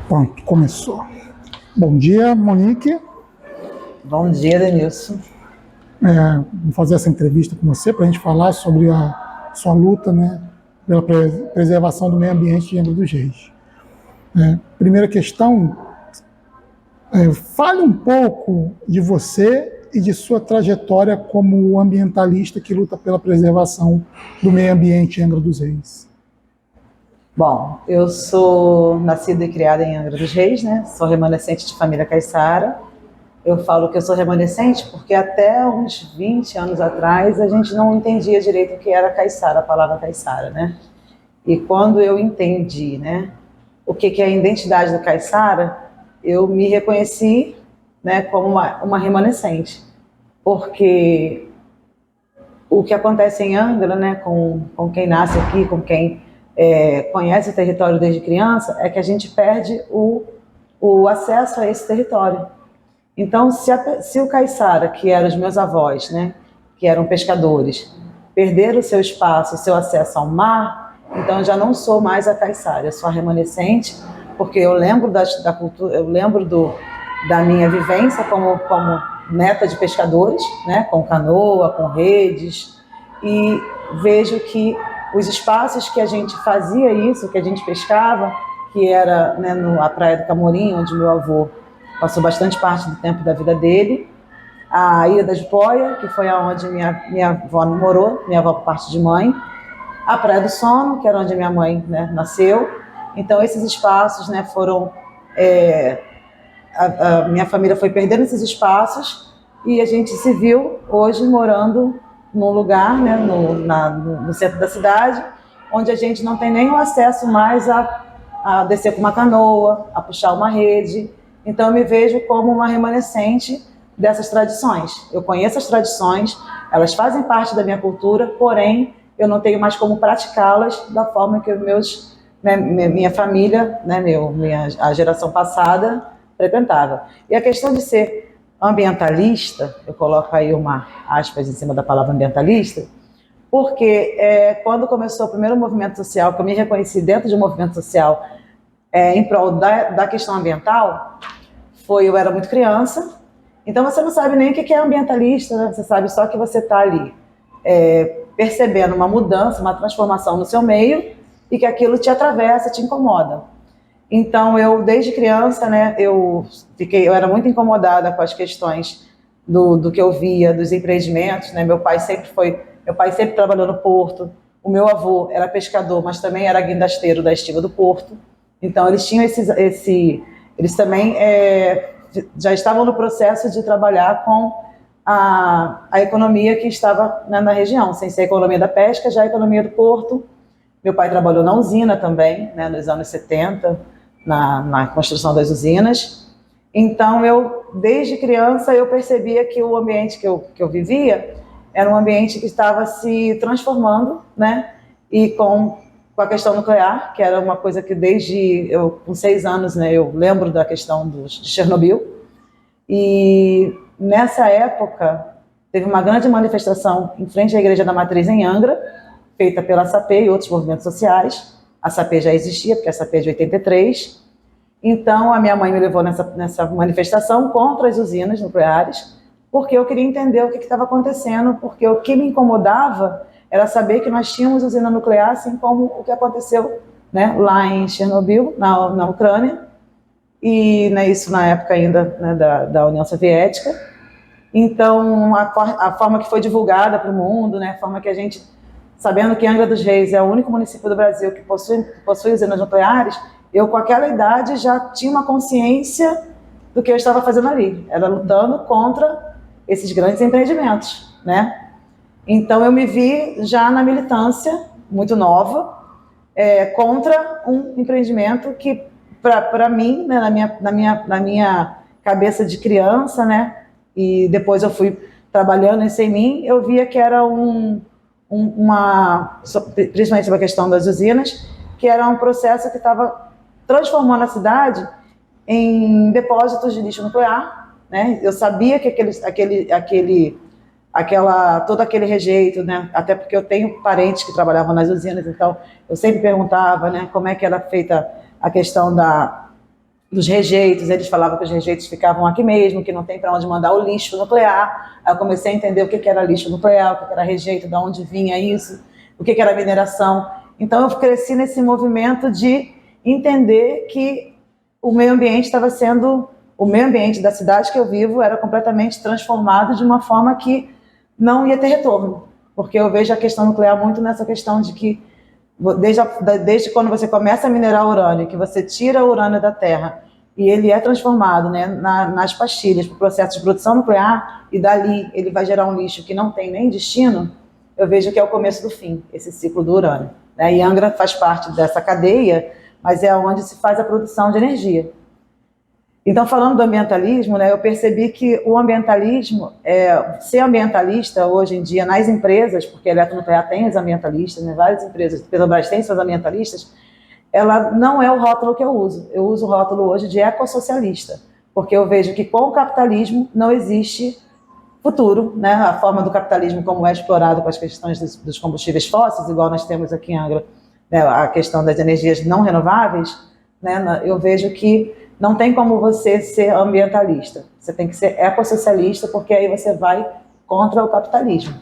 Pronto, começou. Bom dia, Monique. Bom dia, Denilson. Vou fazer essa entrevista com você para a gente falar sobre a sua luta, né, pela preservação do meio ambiente em Angra dos Reis. Primeira questão, fale um pouco de você e de sua trajetória como ambientalista que luta pela preservação do meio ambiente em Angra dos Reis. Bom, eu sou nascida e criada em Angra dos Reis, né? Sou remanescente de família caiçara. Eu falo que eu sou remanescente porque até uns 20 anos atrás a gente não entendia direito o que era caiçara, a palavra caiçara, né? E quando eu entendi, né, o que é a identidade do caiçara, eu me reconheci, né, como uma remanescente. Porque o que acontece em Angra, né, com quem nasce aqui, com quem conhece o território desde criança, é que a gente perde o acesso a esse território. Então, se o caiçara, que eram os meus avós, né, que eram pescadores, perder o seu espaço, o seu acesso ao mar, então eu já não sou mais a caiçara, eu sou a remanescente, porque eu lembro da cultura, eu lembro da minha vivência como neta de pescadores, né, com canoa, com redes, e vejo que os espaços que a gente fazia isso, que a gente pescava, que era, né, a Praia do Camorim, onde meu avô passou bastante parte do tempo da vida dele, a Ilha da Jipoia, que foi onde minha avó morou, minha avó por parte de mãe, a Praia do Sono, que era onde minha mãe, né, nasceu. Então esses espaços, né, foram... a minha família foi perdendo esses espaços e a gente se viu hoje morando num lugar, né, no centro da cidade, onde a gente não tem nem o acesso mais a descer com uma canoa, a puxar uma rede. Então eu me vejo como uma remanescente dessas tradições. Eu conheço as tradições, elas fazem parte da minha cultura, porém eu não tenho mais como praticá-las da forma que minha família, né, a geração passada frequentava. E a questão de ser ambientalista, eu coloco aí uma aspas em cima da palavra ambientalista, porque quando começou o primeiro movimento social, que eu me reconheci dentro de um movimento social em prol da questão ambiental, eu era muito criança, então você não sabe nem o que é ambientalista, né? Você sabe só que você está ali percebendo uma mudança, uma transformação no seu meio e que aquilo te atravessa, te incomoda. Então, eu, desde criança, né, eu era muito incomodada com as questões do que eu via, dos empreendimentos, né? Meu pai sempre trabalhou no porto, o meu avô era pescador, mas também era guindasteiro da estiva do porto. Então, eles tinham eles também já estavam no processo de trabalhar com a economia que estava, né, na região, sem ser a economia da pesca, já a economia do porto. Meu pai trabalhou na usina também, né, nos anos 70, na construção das usinas. Então, desde criança, eu percebia que o ambiente que eu vivia era um ambiente que estava se transformando, né? E com a questão nuclear, que era uma coisa que desde eu, com 6 anos, né, eu lembro da questão de Chernobyl. E nessa época, teve uma grande manifestação em frente à Igreja da Matriz em Angra, feita pela SAP e outros movimentos sociais. A SAP já existia, porque a SAP é de 83. Então, a minha mãe me levou nessa manifestação contra as usinas nucleares, porque eu queria entender o que estava acontecendo, porque o que me incomodava era saber que nós tínhamos usina nuclear, assim como o que aconteceu, né, lá em Chernobyl, na Ucrânia, e, né, isso na época ainda, né, da União Soviética. Então, a forma que foi divulgada para o mundo, né, a forma que a gente, sabendo que Angra dos Reis é o único município do Brasil que possui usinas nucleares, eu, com aquela idade, já tinha uma consciência do que eu estava fazendo ali. Era lutando contra esses grandes empreendimentos, né? Então, eu me vi já na militância, muito nova, contra um empreendimento que, para mim, né, na minha cabeça de criança, né, e depois eu fui trabalhando isso em mim, eu via que era principalmente sobre a questão das usinas, que era um processo que estava transformando a cidade em depósitos de lixo nuclear, né? Eu sabia que todo aquele rejeito, né? Até porque eu tenho parentes que trabalhavam nas usinas, então eu sempre perguntava, né, como é que era feita a questão dos rejeitos, eles falavam que os rejeitos ficavam aqui mesmo, que não tem para onde mandar o lixo nuclear. Aí eu comecei a entender o que era lixo nuclear, o que era rejeito, de onde vinha isso, o que era mineração. Então eu cresci nesse movimento de entender que o meio ambiente estava sendo, o meio ambiente da cidade que eu vivo era completamente transformado de uma forma que não ia ter retorno, porque eu vejo a questão nuclear muito nessa questão de que desde quando você começa a minerar urânio, que você tira o urânio da terra e ele é transformado, né, nas pastilhas para o processo de produção nuclear, e dali ele vai gerar um lixo que não tem nem destino, eu vejo que é o começo do fim, esse ciclo do urânio, né? E Angra faz parte dessa cadeia, mas é onde se faz a produção de energia. Então, falando do ambientalismo, né, eu percebi que o ambientalismo, ser ambientalista hoje em dia nas empresas, porque a Eletronuclear tem os ambientalistas, né, várias empresas, Petrobras tem seus ambientalistas, ela não é o rótulo que eu uso. Eu uso o rótulo hoje de ecossocialista, porque eu vejo que com o capitalismo não existe futuro, né? A forma do capitalismo como é explorado com as questões dos combustíveis fósseis, igual nós temos aqui em Angra, né, a questão das energias não renováveis, né, eu vejo que não tem como você ser ambientalista. Você tem que ser ecossocialista, porque aí você vai contra o capitalismo.